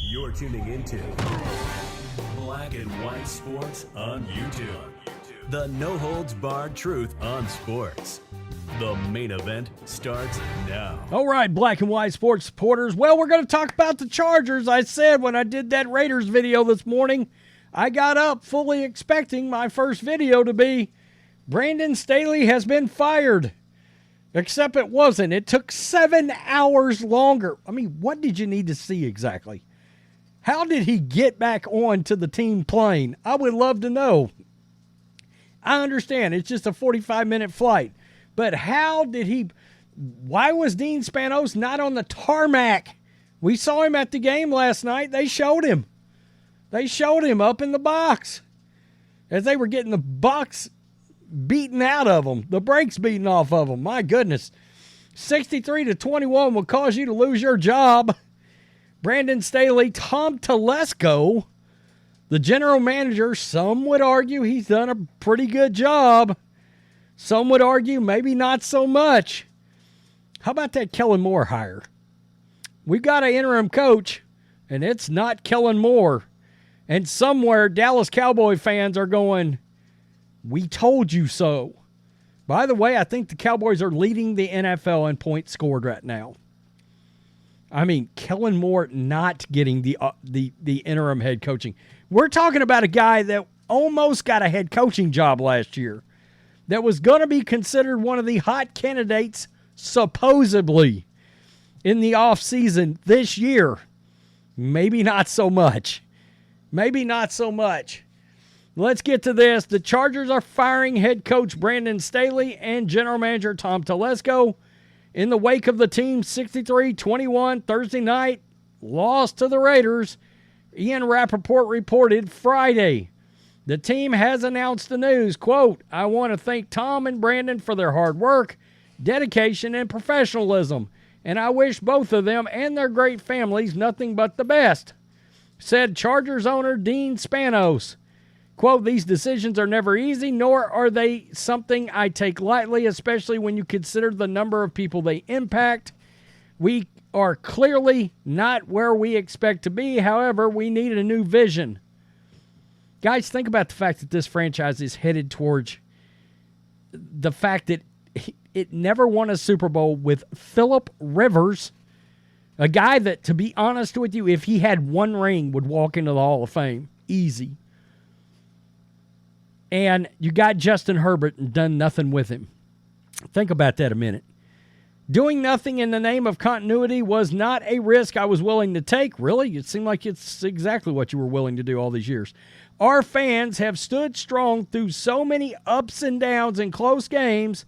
You're tuning into Black and White Sports on YouTube. The no-holds-barred truth on sports. The main event starts now. All right, Black and White Sports supporters. Well, we're going to talk about the Chargers. I said when I did that Raiders video this morning, I got up fully expecting my first video to be Brandon Staley has been fired. Except it wasn't. It took 7 hours longer. I mean, what did you need to see exactly? How did he get back on to the team plane? I would love to know. I understand it's just a 45-minute flight. But how did he... Why was Dean Spanos not on the tarmac? We saw him at the game last night. They showed him. They showed him up in the box as they were getting the box beaten out of them, the brakes beaten off of them. My goodness. 63-21 will cause you to lose your job. Brandon Staley, Tom Telesco, the general manager, some would argue he's done a pretty good job. Some would argue maybe not so much. How about that Kellen Moore hire? We've got an interim coach, and it's not Kellen Moore. And somewhere Dallas Cowboy fans are going, we told you so. By the way, I think the Cowboys are leading the NFL in points scored right now. I mean, Kellen Moore not getting the interim head coaching. We're talking about a guy that almost got a head coaching job last year, that was going to be considered one of the hot candidates, supposedly, in the offseason this year. Maybe not so much. Maybe not so much. Let's get to this. The Chargers are firing head coach Brandon Staley and general manager Tom Telesco in the wake of the team's 63-21 Thursday night loss to the Raiders. Ian Rappaport reported Friday. The team has announced the news, quote, I want to thank Tom and Brandon for their hard work, dedication, and professionalism, and I wish both of them and their great families nothing but the best, said Chargers owner Dean Spanos. Quote, these decisions are never easy, nor are they something I take lightly, especially when you consider the number of people they impact. We are clearly not where we expect to be. However, we need a new vision. Guys, think about the fact that this franchise is headed towards the fact that it never won a Super Bowl with Phillip Rivers, a guy that, to be honest with you, if he had one ring, would walk into the Hall of Fame. Easy. And you got Justin Herbert and done nothing with him. Think about that a minute. Doing nothing in the name of continuity was not a risk I was willing to take. Really? It seemed like it's exactly what you were willing to do all these years. Our fans have stood strong through so many ups and downs in close games.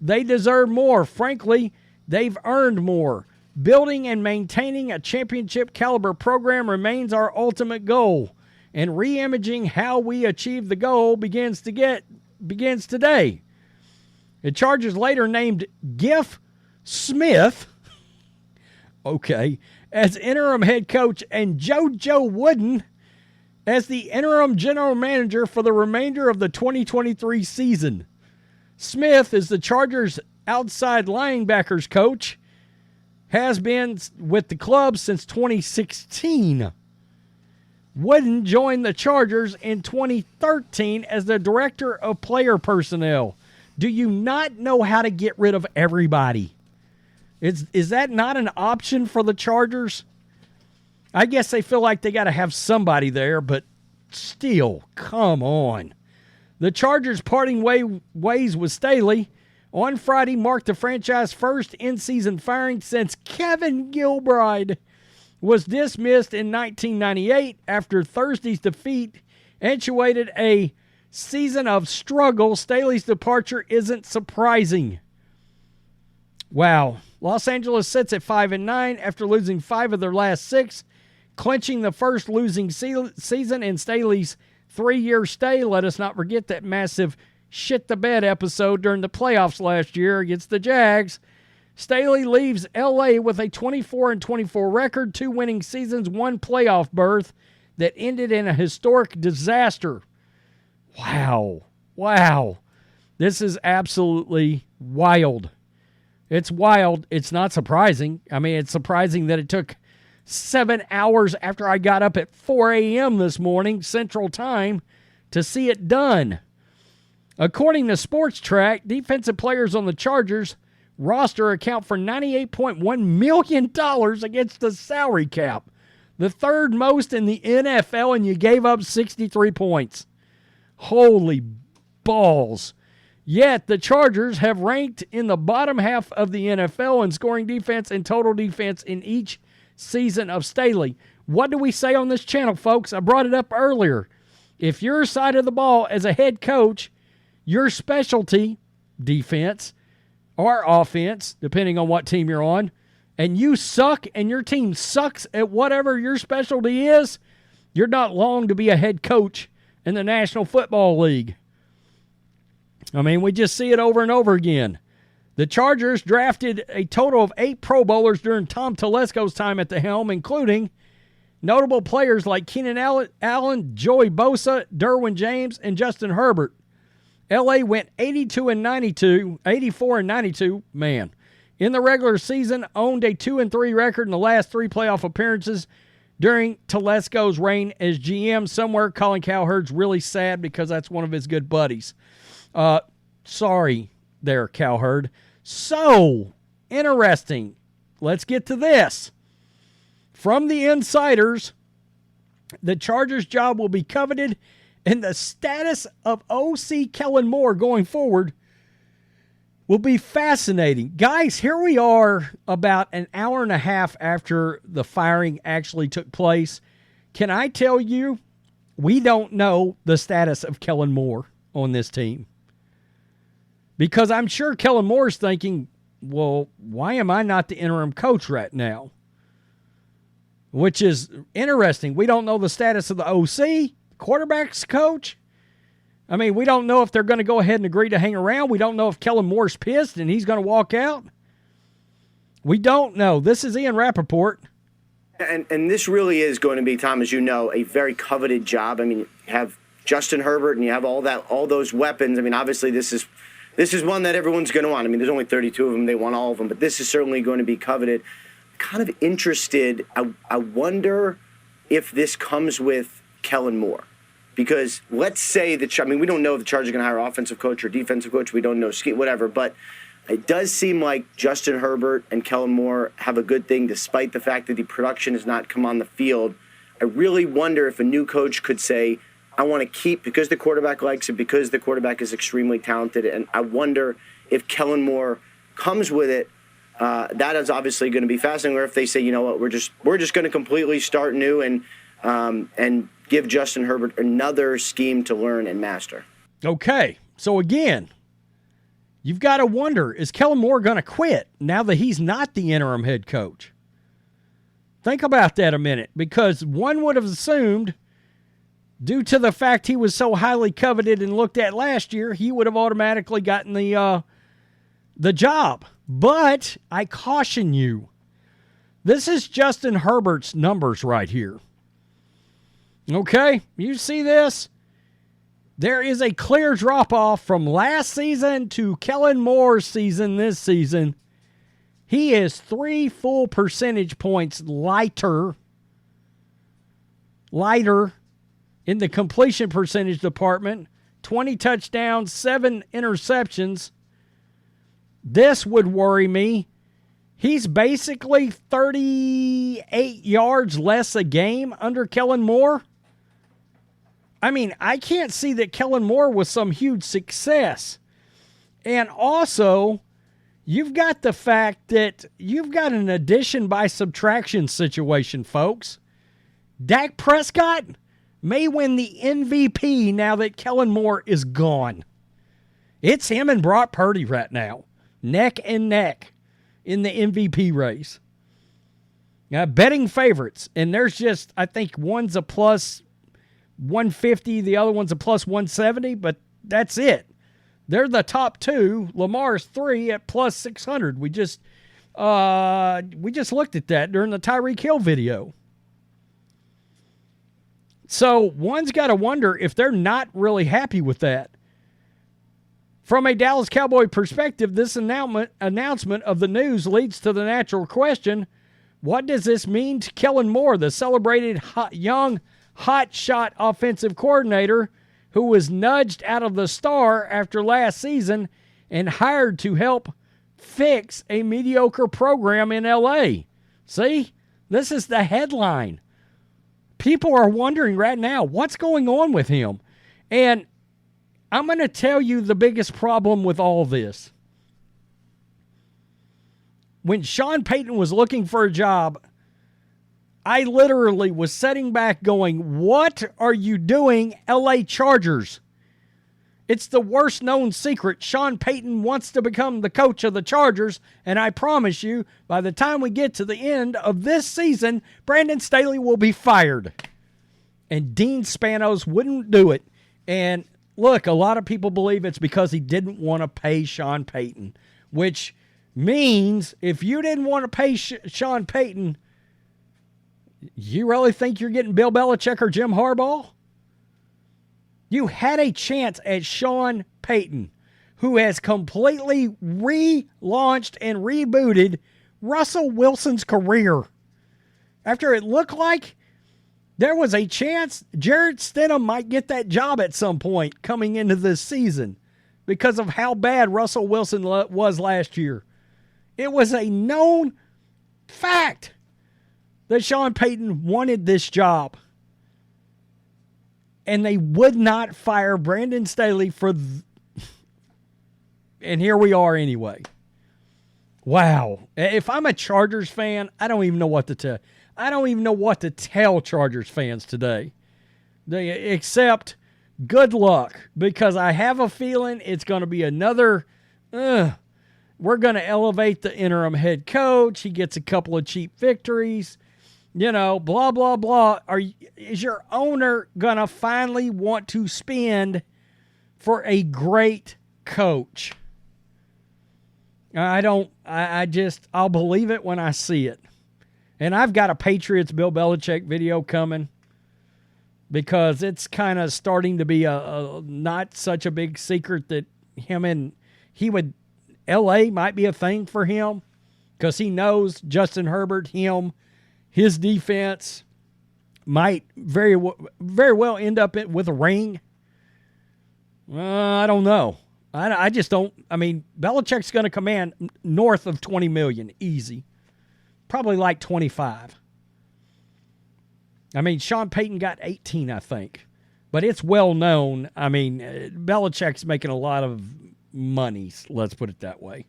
They deserve more. Frankly, they've earned more. Building and maintaining a championship caliber program remains our ultimate goal. And re-imaging how we achieve the goal begins today. The Chargers later named Giff Smith, as interim head coach, and JoJo Wooden as the interim general manager for the remainder of the 2023 season. Smith is the Chargers' outside linebackers coach, has been with the club since 2016. Wooden joined the Chargers in 2013 as the director of player personnel. Do you not know how to get rid of everybody? Is that not an option for the Chargers? I guess they feel like they got to have somebody there, but still, come on. The Chargers parting ways with Staley on Friday marked the franchise's first in-season firing since Kevin Gilbride was dismissed in 1998 after Thursday's defeat punctuated a season of struggle. Staley's departure isn't surprising. Wow. Los Angeles sits at 5-9 after losing 5 of their last 6, clinching the first losing season in Staley's 3-year stay. Let us not forget that massive shit-the-bed episode during the playoffs last year against the Jags. Staley leaves L.A. with a 24-24 record, 2 winning seasons, 1 playoff berth that ended in a historic disaster. Wow. This is absolutely wild. It's wild. It's not surprising. I mean, it's surprising that it took 7 hours after I got up at 4 a.m. this morning, Central Time, to see it done. According to Sports Track, defensive players on the Chargers roster account for $98.1 million against the salary cap, the third most in the NFL, and you gave up 63 points. Holy balls. Yet the Chargers have ranked in the bottom half of the NFL in scoring defense and total defense in each season of Staley. What do we say on this channel, folks? I brought it up earlier. If your side of the ball as a head coach, your specialty, defense or offense, depending on what team you're on, and you suck and your team sucks at whatever your specialty is, you're not long to be a head coach in the National Football League. I mean, we just see it over and over again. The Chargers drafted a total of 8 Pro Bowlers during Tom Telesco's time at the helm, including notable players like Keenan Allen, Joey Bosa, Derwin James, and Justin Herbert. L.A. went 84-92, man. In the regular season, owned a 2-3 record in the last 3 playoff appearances during Telesco's reign as GM. Somewhere Colin Cowherd's really sad because that's one of his good buddies. Sorry there, Cowherd. So, interesting. Let's get to this. From the insiders, the Chargers' job will be coveted, and the status of OC Kellen Moore going forward will be fascinating. Guys, here we are about an hour and a half after the firing actually took place. Can I tell you, we don't know the status of Kellen Moore on this team. Because I'm sure Kellen Moore's thinking, well, why am I not the interim coach right now? Which is interesting. We don't know the status of the OC, quarterback's coach. I mean, we don't know if they're going to go ahead and agree to hang around. We don't know if Kellen Moore's pissed and he's going to walk out. We don't know. This is Ian Rappaport. And this really is going to be, Tom, as you know, a very coveted job. I mean, you have Justin Herbert and you have all those weapons. I mean, obviously this is one that everyone's going to want. I mean, there's only 32 of them. They want all of them. But this is certainly going to be coveted. Kind of interested. I wonder if this comes with Kellen Moore. Because let's say we don't know if the Chargers are going to hire an offensive coach or defensive coach. We don't know, whatever. But it does seem like Justin Herbert and Kellen Moore have a good thing, despite the fact that the production has not come on the field. I really wonder if a new coach could say, I want to keep, because the quarterback likes it, because the quarterback is extremely talented. And I wonder if Kellen Moore comes with it. That is obviously going to be fascinating. Or if they say, you know what, we're just going to completely start new and give Justin Herbert another scheme to learn and master. Okay, so again, you've got to wonder, is Kellen Moore going to quit now that he's not the interim head coach? Think about that a minute, because one would have assumed, due to the fact he was so highly coveted and looked at last year, he would have automatically gotten the job. But I caution you, this is Justin Herbert's numbers right here. Okay, you see this? There is a clear drop-off from last season to Kellen Moore's season this season. He is 3 full percentage points lighter in the completion percentage department, 20 touchdowns, 7 interceptions. This would worry me. He's basically 38 yards less a game under Kellen Moore. I mean, I can't see that Kellen Moore was some huge success. And also, you've got the fact that you've got an addition by subtraction situation, folks. Dak Prescott may win the MVP now that Kellen Moore is gone. It's him and Brock Purdy right now, neck and neck in the MVP race. Now, betting favorites, and there's just, I think one's a plus 150, the other one's a plus 170, but that's it. They're the top two. Lamar's 3 at plus 600. We just looked at that during the Tyreek Hill video. So one's got to wonder if they're not really happy with that. From a Dallas Cowboy perspective, this announcement of the news leads to the natural question, What does this mean to Kellen Moore, the celebrated young hotshot offensive coordinator who was nudged out of the Star after last season and hired to help fix a mediocre program in L.A.? See, this is the headline. People are wondering right now, what's going on with him? And I'm going to tell you the biggest problem with all this. When Sean Payton was looking for a job, I literally was sitting back going, what are you doing, LA Chargers? It's the worst known secret. Sean Payton wants to become the coach of the Chargers, and I promise you, by the time we get to the end of this season, Brandon Staley will be fired. And Dean Spanos wouldn't do it. And look, a lot of people believe it's because he didn't want to pay Sean Payton, which means if you didn't want to pay Sean Payton, you really think you're getting Bill Belichick or Jim Harbaugh? You had a chance at Sean Payton, who has completely relaunched and rebooted Russell Wilson's career. After it looked like there was a chance Jarrett Stidham might get that job at some point coming into this season because of how bad Russell Wilson was last year. It was a known fact that Sean Payton wanted this job. And they would not fire Brandon Staley and here we are anyway. Wow. If I'm a Chargers fan, I don't even know what to tell. I don't even know what to tell Chargers fans today. Except good luck, because I have a feeling it's going to be another, we're going to elevate the interim head coach. He gets a couple of cheap victories. You know, blah, blah, blah. Is your owner going to finally want to spend for a great coach? I'll believe it when I see it. And I've got a Patriots Bill Belichick video coming because it's kind of starting to be a not such a big secret that L.A. might be a thing for him because he knows Justin Herbert, his defense might very well end up with a ring. I don't know. I just don't. I mean, Belichick's going to command north of $20 million, easy. Probably like 25. I mean, Sean Payton got 18, I think. But it's well known. I mean, Belichick's making a lot of money, let's put it that way.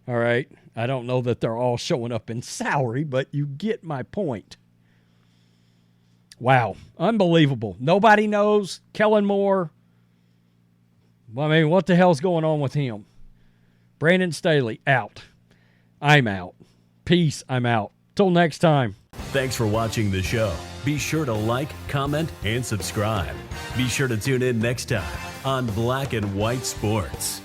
All right? I don't know that they're all showing up in salary, but you get my point. Wow. Unbelievable. Nobody knows Kellen Moore. Well, I mean, what the hell's going on with him? Brandon Staley, out. I'm out. Peace, I'm out. Till next time. Thanks for watching the show. Be sure to like, comment, and subscribe. Be sure to tune in next time on Black and White Sports.